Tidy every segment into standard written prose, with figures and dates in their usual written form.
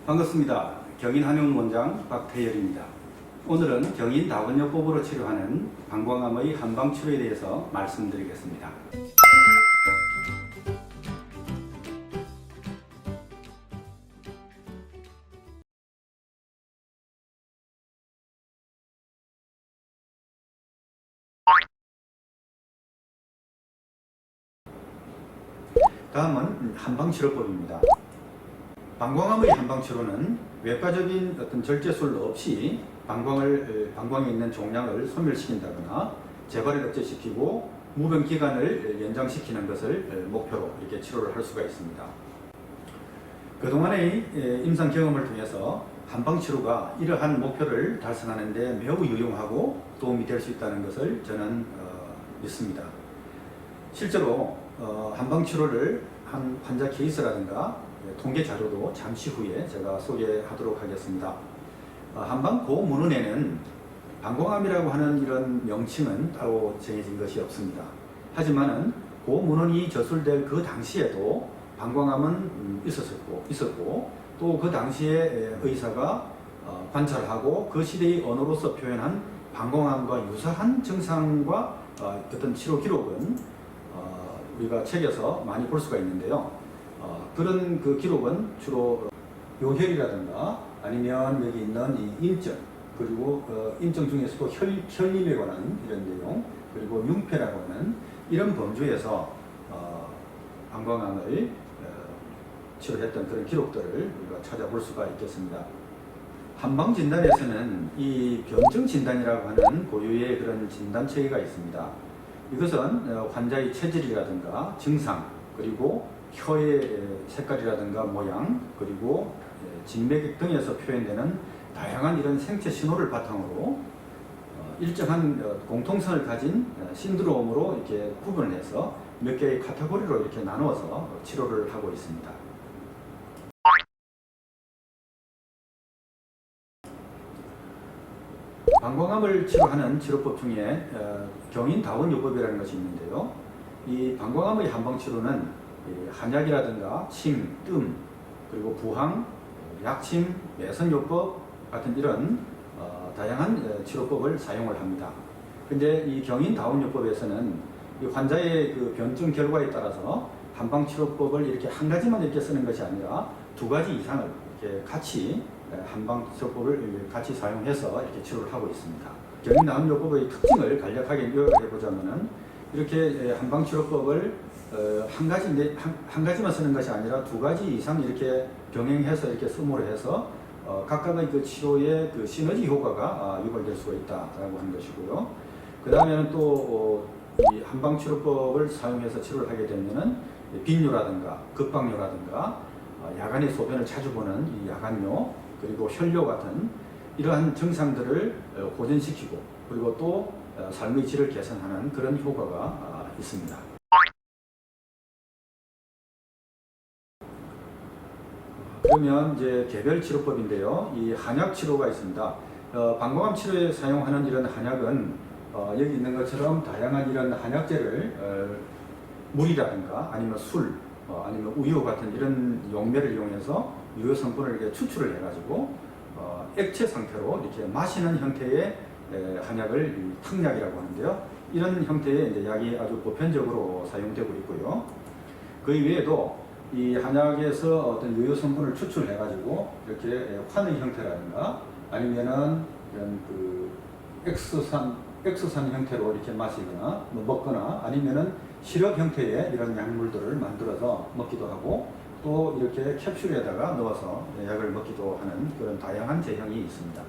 반갑습니다. 경인한의원원장 박태열입니다. 오늘은 경인다원요법으로 치료하는 방광암의 한방치료에 대해서 말씀드리겠습니다. 다음은 한방치료법입니다. 방광암의 한방치료는 외과적인 어떤 절제술 없이 방광에 있는 종양을 소멸시킨다거나 재발을 억제시키고 무병 기간을 연장시키는 것을 목표로 이렇게 치료를 할 수가 있습니다. 그동안의 임상 경험을 통해서 한방치료가 이러한 목표를 달성하는 데 매우 유용하고 도움이 될 수 있다는 것을 저는 믿습니다. 실제로 한방치료를 한 환자 케이스라든가 통계 자료도 잠시 후에 제가 소개하도록 하겠습니다. 한방 고문헌에는 방광암이라고 하는 이런 명칭은 따로 정해진 것이 없습니다. 하지만은 고문헌이 저술될 그 당시에도 방광암은 있었고 또 그 당시에 의사가 관찰하고 그 시대의 언어로서 표현한 방광암과 유사한 증상과 어떤 치료 기록은 우리가 책에서 많이 볼 수가 있는데요. 그런 그 기록은 주로 요혈이라든가 아니면 여기 있는 이 인정, 그리고 인정 중에서도 혈림에 관한 이런 내용, 그리고 융패라고 하는 이런 범주에서 방광암을 치료했던 그런 기록들을 우리가 찾아볼 수가 있겠습니다. 한방진단에서는 이 변증 진단이라고 하는 고유의 그런 진단 체계가 있습니다. 이것은 환자의 체질이라든가 증상, 그리고 혀의 색깔이라든가 모양, 그리고 진맥 등에서 표현되는 다양한 이런 생체 신호를 바탕으로 일정한 공통성을 가진 신드롬으로 이렇게 구분해서 몇 개의 카테고리로 이렇게 나누어서 치료를 하고 있습니다. 방광암을 치료하는 치료법 중에 경인다원요법이라는 것이 있는데요. 이 방광암의 한방치료는 한약이라든가 침, 뜸, 그리고 부항, 약침, 매선요법 같은 이런 다양한 치료법을 사용을 합니다. 근데 이 경인다원요법에서는 이 환자의 그 변증 결과에 따라서 한방치료법을 이렇게 한 가지만 이렇게 쓰는 것이 아니라 두 가지 이상을 이렇게 같이 한방치료법을 같이 사용해서 이렇게 치료를 하고 있습니다. 경인다원요법의 특징을 간략하게 요약해 보자면은 이렇게 한방치료법을 한 가지만 쓰는 것이 아니라 두 가지 이상 이렇게 병행해서 이렇게 씀으로 해서 각각의 그 치료의 그 시너지 효과가 유발될 수가 있다라고 하는 것이고요. 그 다음에는 또 이 한방치료법을 사용해서 치료를 하게 되면은 빈뇨라든가 급박뇨라든가 야간에 소변을 자주 보는 이 야간뇨, 그리고 혈뇨 같은 이러한 증상들을 호전시키고 그리고 또 삶의 질을 개선하는 그런 효과가 있습니다. 그러면 이제 개별 치료법인데요. 이 한약 치료가 있습니다. 방광암 치료에 사용하는 이런 한약은 여기 있는 것처럼 다양한 이런 한약재를 물이라든가 아니면 술, 아니면 우유 같은 이런 용매를 이용해서 유효 성분을 이렇게 추출을 해가지고 액체 상태로 이렇게 마시는 형태의 한약을 탕약이라고 하는데요. 이런 형태의 이제 약이 아주 보편적으로 사용되고 있고요. 그 외에도 이 한약에서 어떤 유효 성분을 추출해가지고 이렇게 환의 형태라든가 아니면은 이런 그 엑스산 형태로 이렇게 마시거나 먹거나 아니면은 시럽 형태의 이런 약물들을 만들어서 먹기도 하고 또 이렇게 캡슐에다가 넣어서 약을 먹기도 하는 그런 다양한 제형이 있습니다.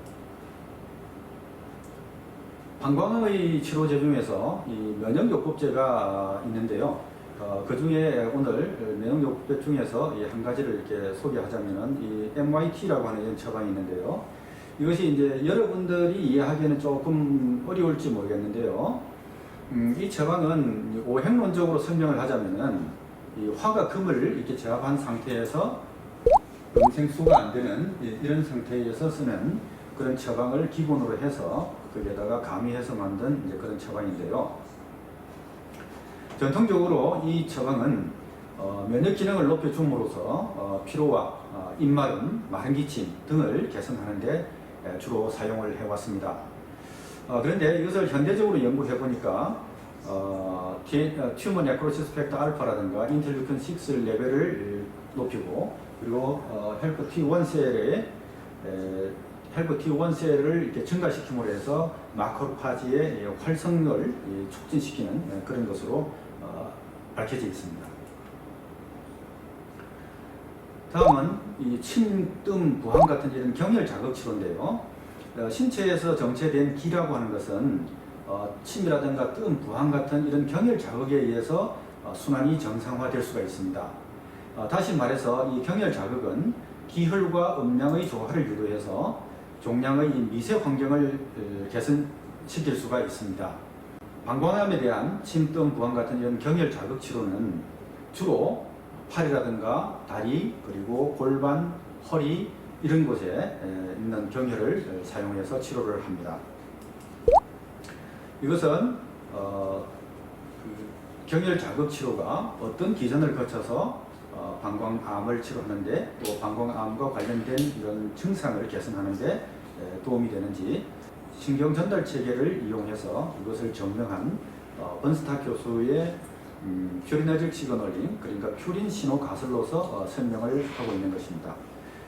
방광의 치료제 중에서 이 면역요법제가 있는데요. 그 중에 오늘 면역요법제 중에서 이 한 가지를 이렇게 소개하자면은 이 MYT라고 하는 이런 처방이 있는데요. 이것이 이제 여러분들이 이해하기에는 조금 어려울지 모르겠는데요. 이 처방은 오행론적으로 설명을 하자면은 이 화가 금을 이렇게 제압한 상태에서 음생수가 안 되는 이런 상태에서 쓰는 그런 처방을 기본으로 해서 거기에다가 가미해서 만든 이제 그런 처방인데요. 전통적으로 이 처방은 면역 기능을 높여줌으로써 피로와 입마름, 마른 기침 등을 개선하는 데 주로 사용을 해왔습니다. 그런데 이것을 현대적으로 연구해 보니까 튜머 네크로시스 팩터 알파라든가 인터루킨 6 레벨을 높이고, 그리고 헬퍼 T1 셀을 이렇게 증가시킴으로 해서 마크로파지의 활성을 촉진시키는 그런 것으로 밝혀져 있습니다. 다음은 이 침, 뜸, 부항 같은 이런 경혈 자극 치료인데요. 신체에서 정체된 기라고 하는 것은 침이라든가 뜸, 부항 같은 이런 경혈 자극에 의해서 순환이 정상화될 수가 있습니다. 다시 말해서 이 경혈 자극은 기혈과 음량의 조화를 유도해서 종양의 미세 환경을 개선시킬 수가 있습니다. 방광암에 대한 침, 뜸, 부항 같은 이런 경혈 자극 치료는 주로 팔이라든가 다리, 그리고 골반, 허리 이런 곳에 있는 경혈을 사용해서 치료를 합니다. 이것은 경혈 자극 치료가 어떤 기전을 거쳐서 방광암을 치료하는데, 또 방광암과 관련된 이런 증상을 개선하는데 도움이 되는지 신경 전달 체계를 이용해서 이것을 증명한 번스타 교수의 퓨리너직 시그널링, 그러니까 퓨린 신호 가설로서 설명을 하고 있는 것입니다.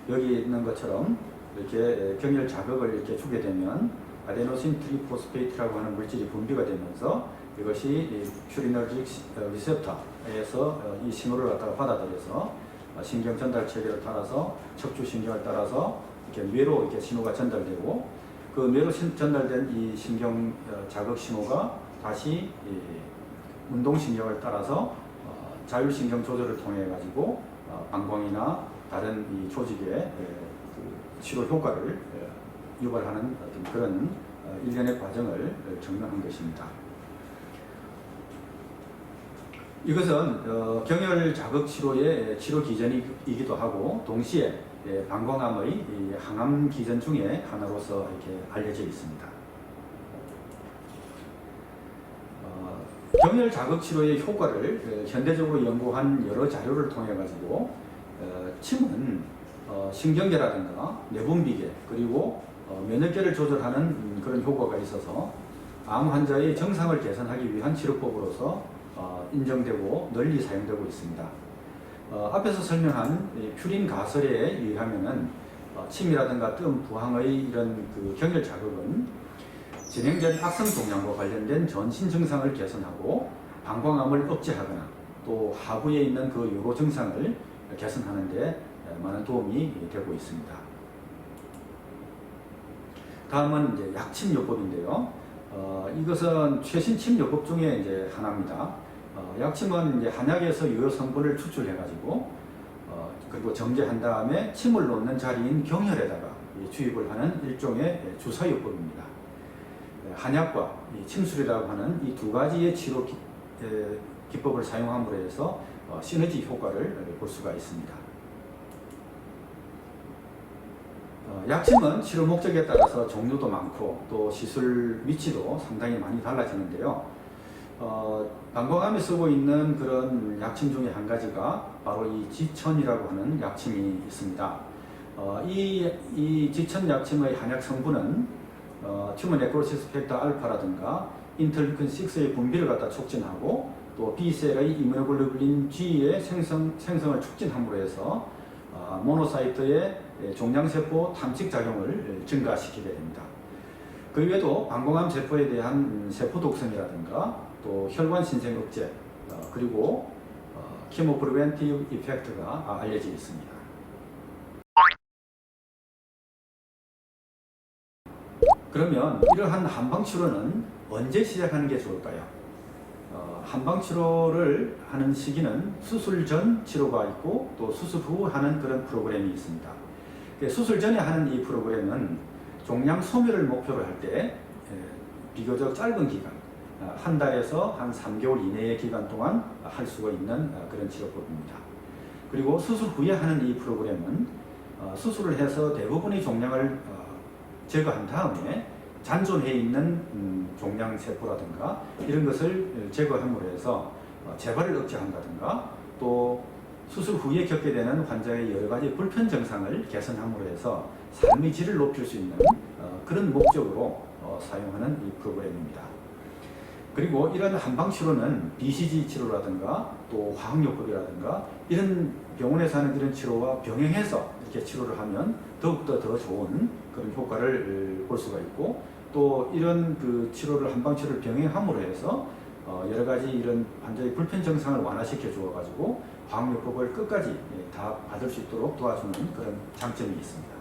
여기 있는 것처럼 이렇게 경혈 자극을 이렇게 주게 되면 아데노신 트리포스페이트라고 하는 물질이 분비가 되면서 이것이 퓨리너직 리셉터에서 이 신호를 갖다가 받아들여서 신경 전달 체계를 따라서 척추 신경을 따라서 이렇게 뇌로 이렇게 신호가 전달되고, 그 뇌로 전달된 이 신경 자극 신호가 다시 운동신경을 따라서 자율신경 조절을 통해 가지고 방광이나 다른 이 조직의 치료 효과를 유발하는 어떤 그런 일련의 과정을 증명한 것입니다. 이것은 경혈 자극 치료의 치료 기전이기도 하고, 동시에 방광암의 항암 기전 중에 하나로서 이렇게 알려져 있습니다. 경혈 자극 치료의 효과를 현대적으로 연구한 여러 자료를 통해 가지고 침은 신경계라든가 내분비계, 그리고 면역계를 조절하는 그런 효과가 있어서 암 환자의 정상을 개선하기 위한 치료법으로서 인정되고 널리 사용되고 있습니다. 앞에서 설명한 퓨린 가설에 의하면은 침이라든가 뜸, 부항의 이런 그 경혈 자극은 진행된 악성 종양과 관련된 전신 증상을 개선하고 방광암을 억제하거나 또 하부에 있는 그 요로 증상을 개선하는 데 많은 도움이 되고 있습니다. 다음은 이제 약침요법인데요. 이것은 최신 침요법 중에 이제 하나입니다. 약침은 이제 한약에서 유효 성분을 추출해가지고 그리고 정제한 다음에 침을 놓는 자리인 경혈에다가 주입을 하는 일종의 주사요법입니다. 한약과 침술이라고 하는 이 두 가지의 치료 기법을 사용함으로 해서 시너지 효과를 볼 수가 있습니다. 약침은 치료 목적에 따라서 종류도 많고 또 시술 위치도 상당히 많이 달라지는데요. 방광암에 쓰고 있는 그런 약침 중에 한 가지가 바로 이 지천이라고 하는 약침이 있습니다. 이 지천 약침의 한약 성분은 튜머 네크로시스 팩터 알파라든가 인터루킨 6의 분비를 갖다 촉진하고 또 B셀의 이뮤노글로불린 G의 생성을 촉진함으로 해서 모노사이트의 종양세포 탐식 작용을 증가시키게 됩니다. 그 외에도 방광암 세포에 대한 세포 독성이라든가 또 혈관 신생 억제, 그리고 키모 프리벤티브 이펙트가 알려져 있습니다. 그러면 이러한 한방치료는 언제 시작하는 게 좋을까요? 한방치료를 하는 시기는 수술 전 치료가 있고 또 수술 후 하는 그런 프로그램이 있습니다. 수술 전에 하는 이 프로그램은 종양 소멸을 목표로 할 때 비교적 짧은 기간, 한 달에서 한 3개월 이내의 기간 동안 할 수가 있는 그런 치료법입니다. 그리고 수술 후에 하는 이 프로그램은 수술을 해서 대부분의 종양을 제거한 다음에 잔존해 있는 종양세포라든가 이런 것을 제거함으로 해서 재발을 억제한다든가 또 수술 후에 겪게 되는 환자의 여러 가지 불편 증상을 개선함으로 해서 삶의 질을 높일 수 있는 그런 목적으로 사용하는 이 프로그램입니다. 그리고 이런 한방치료는 BCG 치료라든가 또 화학요법이라든가 이런 병원에서 하는 이런 치료와 병행해서 이렇게 치료를 하면 더욱더 더 좋은 그런 효과를 볼 수가 있고, 또 이런 그 치료를 한방치료를 병행함으로 해서 여러 가지 이런 환자의 불편 증상을 완화시켜 주어 가지고 화학요법을 끝까지 다 받을 수 있도록 도와주는 그런 장점이 있습니다.